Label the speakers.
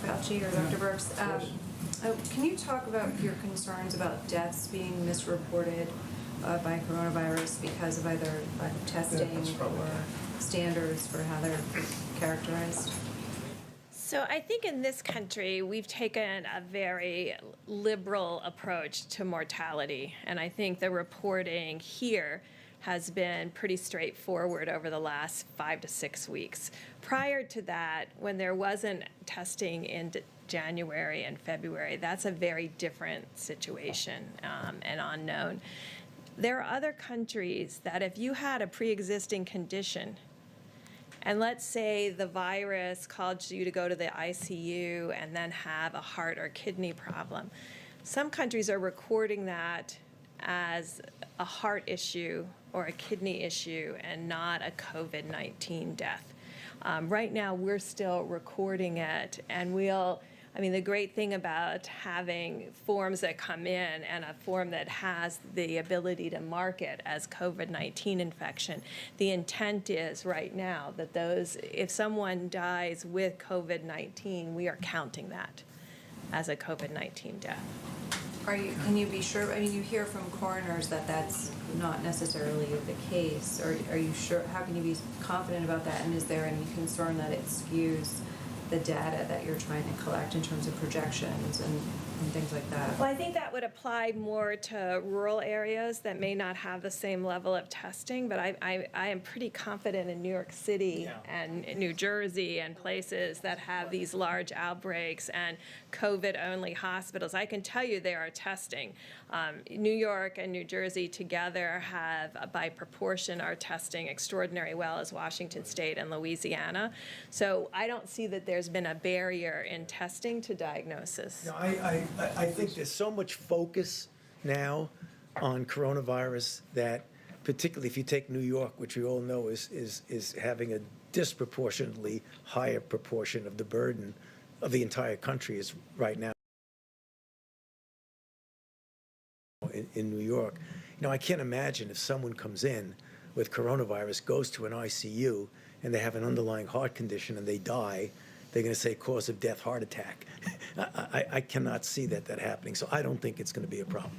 Speaker 1: Dr. Fauci or Dr. Birx. Can you talk about your concerns about deaths being misreported by coronavirus because of either lack of testing or standards for how they're characterized?
Speaker 2: So I think in this country, we've taken a very liberal approach to mortality. And I think the reporting here has been pretty straightforward over the last 5 to 6 weeks. Prior to that, when there wasn't testing in January and February, that's a very different situation and unknown. There are other countries that if you had a pre-existing condition, and let's say the virus caused you to go to the ICU and then have a heart or kidney problem, some countries are recording that as a heart issue or a kidney issue and not a COVID-19 death. Right now, we're still recording it, and the great thing about having forms that come in and a form that has the ability to mark it as COVID-19 infection, the intent is right now that if someone dies with COVID-19, we are counting that as a COVID-19 death.
Speaker 1: Can you be sure? You hear from coroners that that's not necessarily the case. Are you sure? How can you be confident about that? And is there any concern that it skews the data that you're trying to collect in terms of projections and things like that?
Speaker 2: Well, I think that would apply more to rural areas that may not have the same level of testing, but I am pretty confident in New York City and New Jersey and places that have these large outbreaks and COVID-only hospitals. I can tell you they are testing. New York and New Jersey together have, by proportion, are testing extraordinarily well as Washington State and Louisiana. So I don't see that there's been a barrier in testing to diagnosis.
Speaker 3: No, I think there's so much focus now on coronavirus that, particularly if you take New York, which we all know is having a disproportionately higher proportion of the burden of the entire country is right now in New York. I can't imagine if someone comes in with coronavirus, goes to an ICU, and they have an underlying heart condition and they die, they're going to say cause of death, heart attack. I cannot see that happening, so I don't think it's going to be a problem.